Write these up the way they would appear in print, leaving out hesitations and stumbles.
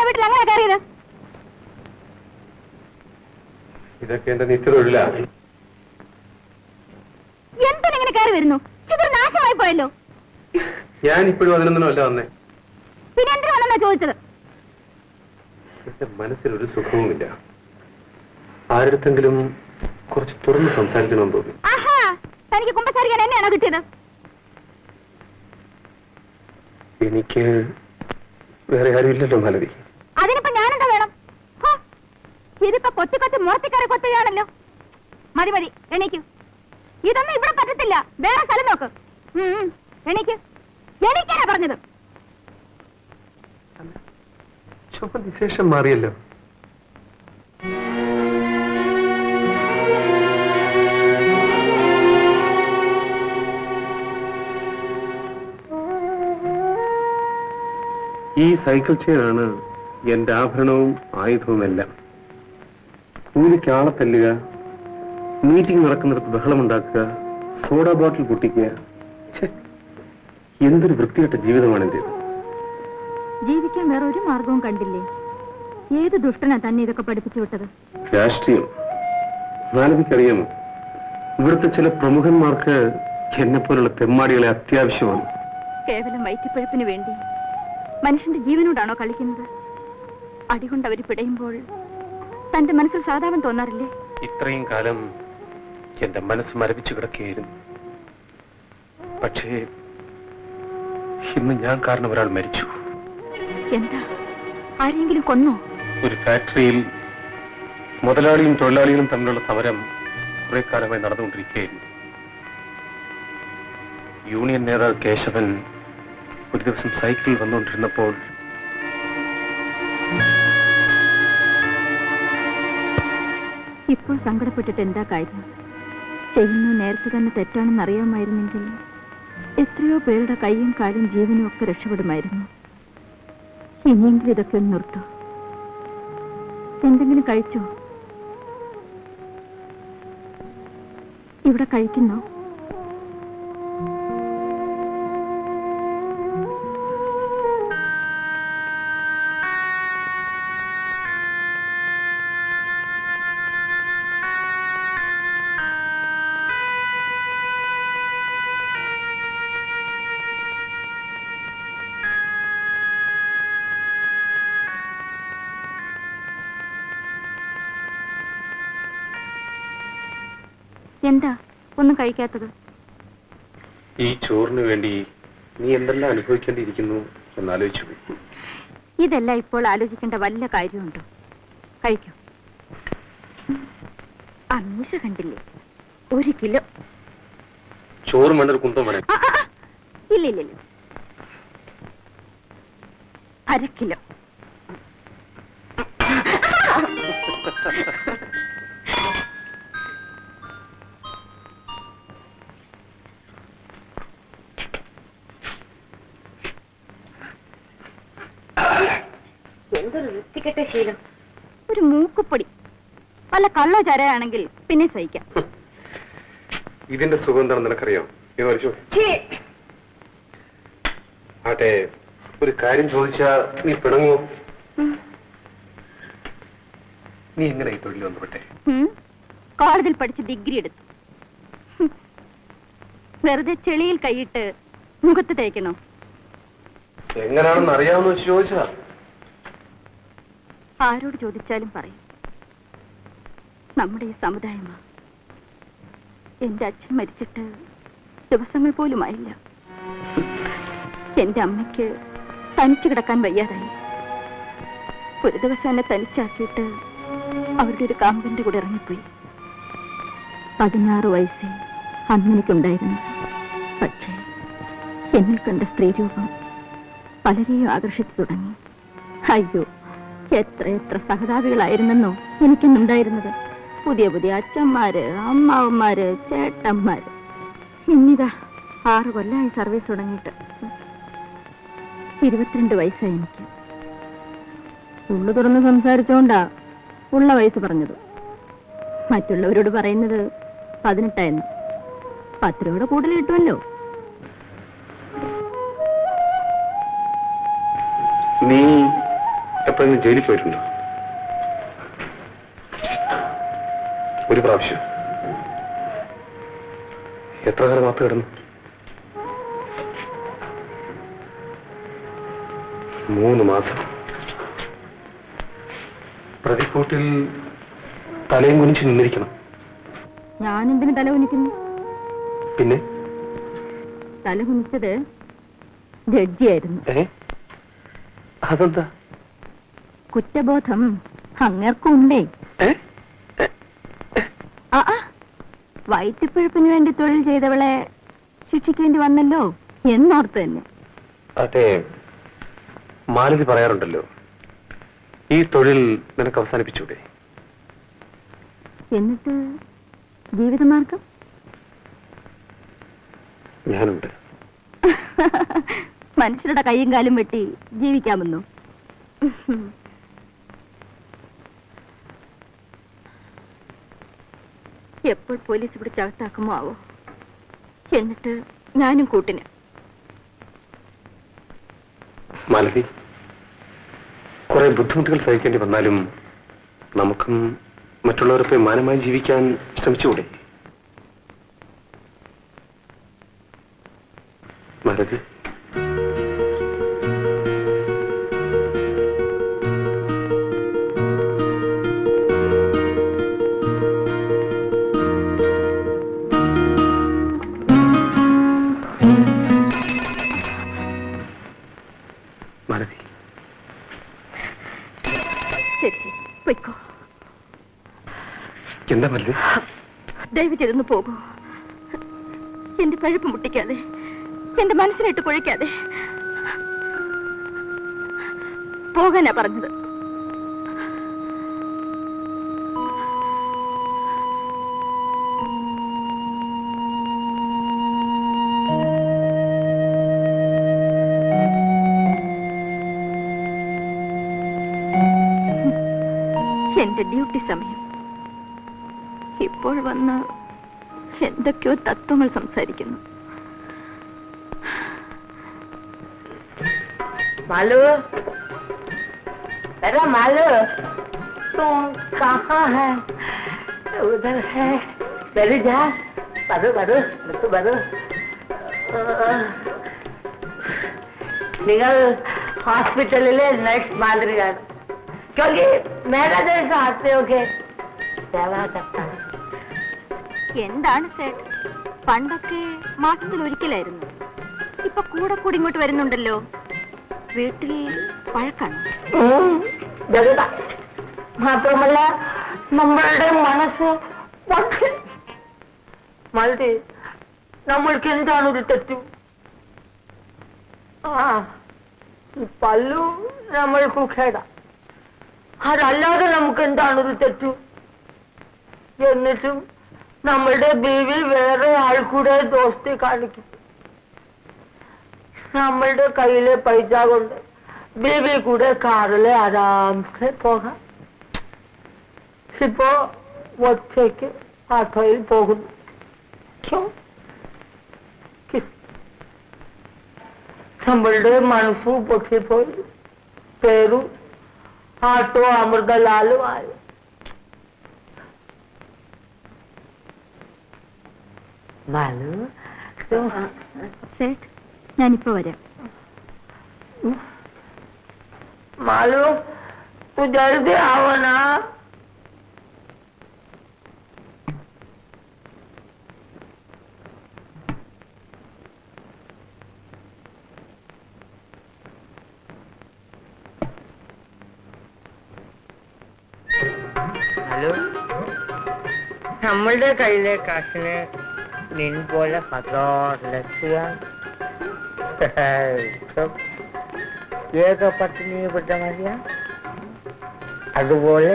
വീട്ടിൽ അങ്ങനെ കയറിയത്? ഇതൊക്കെ എന്റെ നിത്യതൊഴിലാ. എന്തിനെങ്ങനെ കയറി വരുന്നു? ചിത്ര നാശമായി പോയല്ലോ. ഞാൻ ഇപ്പോഴും അതിനൊന്നും അല്ല വന്നേ. പിന്നെ എന്തിനു വന്നെന്നാ ചോദിച്ചത്? എന്റെ മനസ്സിലൊരു സുഖവുമില്ല. ആരുടെങ്കിലും കുറച്ച് തുറന്ന് സംസാരിക്കണമെന്ന് തോന്നി. ആഹാ, തനിക്ക് കുമ്പസാരിക്കാൻ എന്നെയാണോ കിട്ടിയത്? എനിക്ക് വേറെ ആരുമില്ലല്ലോ മലതി. അതിനിപ്പോ ഞാനെന്താ വേണം? ഇതിപ്പോ കൊത്തി കൊത്തി മുറത്തിക്കറി കൊത്തുകയാണല്ലോ. മതി മതി, എണീക്കൂ. ഇതൊന്നും ഇവിടെ പറ്റത്തില്ല. വേറെ സ്ഥലം നോക്ക്. എണീക്ക്, എണീക്കാനാ പറഞ്ഞത്. ശേഷം മാറിയല്ലോ. ഈ സൈക്കിൾ ചെയിനാണ് എന്റെ ആഭരണവും ആയുധവുമെല്ലാം. കൂലിക്ക് ആളെ തല്ലുക, മീറ്റിംഗ് നടക്കുന്നിടത്ത് ബഹളമുണ്ടാക്കുക, സോഡ ബോട്ടിൽ പൊട്ടിക്കുക. എന്തൊരു വൃത്തികെട്ട ജീവിതമാണ് എന്റേത്. ജീവിക്കാൻ വേറെ ഒരു മാർഗവും കണ്ടില്ലേ? ഏത് ദുഷ്ടനാ തന്നെ ഇതൊക്കെ പഠിപ്പിച്ചു വിട്ടത്? രാഷ്ട്രീയം മാലതിക്കറിയാമോ? ഇവിടുത്തെ ചില പ്രമുഖന്മാർക്ക് എന്നെ പോലുള്ള തെമ്മാടികളെ അത്യാവശ്യമാണ്. കേവലം വയറ്റിപ്പഴപ്പിന് വേണ്ടി മനുഷ്യന്റെ ജീവനോടാണോ കളിക്കുന്നത്? അടികൊണ്ട് അവർ പിടയുമ്പോൾ തന്റെ മനസ്സിൽ സാധാരണ തോന്നാറില്ലേ? ഇത്രയും കാലം എന്റെ മനസ്സ് മരവിച്ചു കിടക്കുകയായിരുന്നു. പക്ഷേ ഇന്ന് ഞാൻ കാരണം ഒരാൾ മരിച്ചു. എന്താ, ആരെങ്കിലും കൊന്നോ? ഒരു ഫാക്ടറിയിൽ മുതലാളിയും തൊഴിലാളികളും തമ്മിലുള്ള സമരം കുറെ കാലമായി നടന്നുകൊണ്ടിരിക്കുകയായിരുന്നു. യൂണിയൻ നേതാവ് കേശവൻ ഒരു ദിവസം സൈക്കിളിൽ വന്നുകൊണ്ടിരുന്നപ്പോൾ ഇപ്പോൾ സങ്കടപ്പെട്ടിട്ട് എന്താ കാര്യം? ചെയ്യുന്ന നേരത്തെ തന്നെ തെറ്റാണെന്ന് അറിയാമായിരുന്നെങ്കിൽ എത്രയോ പേരുടെ കൈയും കാലും ജീവനും ഒക്കെ രക്ഷപ്പെടുമായിരുന്നു. ഇനിയെങ്കിലും ഇതൊക്കെ ഒന്ന് നിർത്തൂ. എന്തെങ്കിലും കഴിച്ചോ? ഇവിടെ കഴിക്കുന്നോ? എന്താ ഒന്നും കഴിക്കാത്തത്? ഈ ചോറിന് വേണ്ടി നീ എന്തെല്ലാം അനുഭവിക്കേണ്ടിയിരിക്കുന്നു എന്നാലോചിച്ചു. ഇതെല്ലാം ഇപ്പോൾ ആലോചിക്കേണ്ട വല്ല കാര്യമുണ്ടോ? കഴിക്കൂ. അമ്മീശ കണ്ടില്ലേ? 1 കിലോ ചോറ് വേണ്ടൊരു കുന്തം വേണേ. ഇല്ല, 1/2 കിലോ. എന്തൊരു വൃത്തികെട്ട ശീലം. ഒരു മൂക്കുപ്പൊടി വല്ല കള്ളോ ചരയാണെങ്കിൽ പിന്നെ സഹിക്കാം. ഇതിന്റെ സുഖം എന്താണെന്ന് നിനക്കറിയാം? ആട്ടെ, ഒരു കാര്യം ചോദിച്ചാ നീ പിണങ്ങോ? നീ എങ്ങനെ ഈ തൊഴിൽ വന്നുപെട്ടെ? കോളേജിൽ പഠിച്ച് ഡിഗ്രി എടുത്തു. വെറുതെ ചെളിയിൽ കൈയിട്ട് മുഖത്ത് തേക്കണോ? എങ്ങനെയാണെന്ന് അറിയാമെന്ന് വെച്ച് ചോദിച്ചാ? ആരോട് ചോദിച്ചാലും പറയും നമ്മുടെ ഈ സമുദായമാ. എന്റെ അച്ഛൻ മരിച്ചിട്ട് ദിവസങ്ങൾ പോലും ആയില്ല. എന്റെ അമ്മയ്ക്ക് തനിച്ചു കിടക്കാൻ വയ്യാതായി. ഒരു ദിവസം എന്നെ തനിച്ചാക്കിയിട്ട് അവരുടെ ഒരു കാമ്പന്റെ കൂടെ ഇറങ്ങിപ്പോയി. 16 വയസ്സേ അന്നെനിക്കുണ്ടായിരുന്നു. പക്ഷേ എന്നിൽ കണ്ട സ്ത്രീരൂപം പലരെയും ആകർഷിച്ചു തുടങ്ങി. അയ്യോ, എത്ര സഹതാപികളായിരുന്നെന്നോ എനിക്കുണ്ടായിരുന്നത്. പുതിയ പുതിയ അച്ഛന്മാര്, അമ്മാവന്മാര്, ചേട്ടന്മാര്. ഇന്നിതാ 6 കൊല്ലമായി സർവീസ് തുടങ്ങിയിട്ട്. 22 വയസ്സായി എനിക്ക്. ഉള്ളു തുറന്ന് സംസാരിച്ചോണ്ടാ ഉള്ള വയസ്സ് പറഞ്ഞത്. മറ്റുള്ളവരോട് പറയുന്നത് 18 10 രൂപയുടെ കൂടുതൽ കിട്ടുമല്ലോ. നീ എപ്പോഴെങ്കിലും ജയിലിൽ പോയിട്ടുണ്ടോ? ഒരു പ്രാവശ്യം. എത്ര കാലം മാത്രം കിടന്നു? 3 മാസം. പ്രതിക്കൂട്ടിൽ തലയും കുനിച്ച് നിന്നിരിക്കണം. ഞാനെന്തിനു തല കുനിക്കുന്നു? പിന്നെ തല കുനിച്ചത് ജഡ്ജിയായിരുന്നു. അതെന്താ? കുറ്റബോധം അങ്ങേർക്കുണ്ടേ. വയറ്റിപ്പഴുപ്പിന് വേണ്ടി തൊഴിൽ ചെയ്തവളെ ശിക്ഷിക്കേണ്ടി വന്നല്ലോ എന്നോർത്ത് തന്നെ. അതെ, മാലതി പറയാറുണ്ടല്ലോ, ഈ തൊഴിൽ നിനക്ക് അവസാനിപ്പിച്ചൂടെ? എന്നിട്ട് ജീവിതമാർഗം? ഞാനുണ്ട്. മനുഷ്യരുടെ കൈയും കാലും വെട്ടി ജീവിക്കാമെന്നോ? എപ്പോൾ പോലീസ് പിടിച്ചകത്താക്കുമോ ആവോ. എന്നിട്ട് ഞാനും കൂട്ടിന്. മാലതി, കുറെ ബുദ്ധിമുട്ടുകൾ സഹിക്കേണ്ടി വന്നാലും നമുക്കും മറ്റുള്ളവരൊക്കെ മാനമായി ജീവിക്കാൻ ശ്രമിച്ചുകൂടെ? മാലതി, മാലതി, ശരി പൊയ്ക്കോ. എന്താ മാലതി? ദയവ് ചെയ്തൊന്ന് പോകൂ. എന്റെ പഴുപ്പ് മുട്ടിക്കാതെ, എന്റെ മനസ്സിലിട്ട് കുഴയ്ക്കാതെ പോകാനാ പറഞ്ഞത്. എന്റെ ഡ്യൂട്ടി സമയം. ഇപ്പോൾ വന്ന് എന്തൊക്കെയോ തത്വങ്ങൾ സംസാരിക്കുന്നു. मालू, अरे मालू, तुम कहाँ है? उधर है. बैठ जा. बारू बारू, तो बारू. നിങ്ങൾ ഹോസ്പിറ്റലിലെ നഴ്സ് മാതിരിയാണ്. क्योंकि मेरा जैसा आते हो के सेवा करता है. എന്താണ് സേട്ട്, പണ്ടൊക്കെ മാസത്തിൽ ഒരിക്കലായിരുന്നു. ഇപ്പൊ കൂടെ കൂടി ഇങ്ങോട്ട് വരുന്നുണ്ടല്ലോ. വീട്ടിൽ പഴക്കാണ്. മാത്രമല്ല നമ്മളുടെ മനസ്സ് മൾട്ടി. നമ്മൾക്ക് എന്താണ് ഒരു തെറ്റു? പല്ലു നമ്മൾക്ക് ഖേട. അതല്ലാതെ നമുക്ക് എന്താണ് ഒരു തെറ്റു? എന്നിട്ടും നമ്മളുടെ ബീവി വേറെ ആൾ കൂടെ ദോസ്തി കാണിക്കും. നമ്മളുടെ കയ്യിലെ പൈസ കൊണ്ട് ബീവി കൂടെ കാറിലെ ആരാംസെ പോകാം. ഇപ്പോ ഒറ്റയ്ക്ക് ആട്ടോയിൽ പോകുന്നു. നമ്മളുടെ മനസ്സു പൊട്ടിപ്പോയി. പേരും ആട്ടോ അമൃതലാലും ആയി. സേട്ട്, ഞാനിപ്പോ വരാം. मालू, तू जल्दी आओ ना. ഹലോ, നമ്മളുടെ കയ്യിലെ കാശിന് നിൻ പോലെ ഏകപത്നിപ്പെട്ട മതിയാ. അതുപോലെ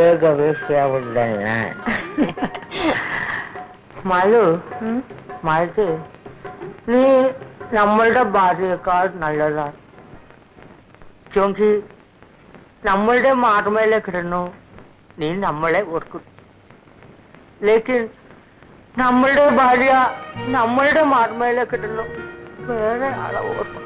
ഏകവേശ്യാവുള്ള ഞാൻ. മാലു, മാലു, നീ നമ്മളുടെ ഭാര്യയേക്കാൾ നല്ലതാണ്. ക്യോങ്കി നമ്മളുടെ മാർമേലെ കിടന്നു നീ നമ്മളെ ഓർക്കും. ലേക്കിൻ നമ്മളുടെ ഭാര്യ നമ്മളുടെ മാർമേലെ കിടന്നു വേറെ ആളെ ഓർക്കും.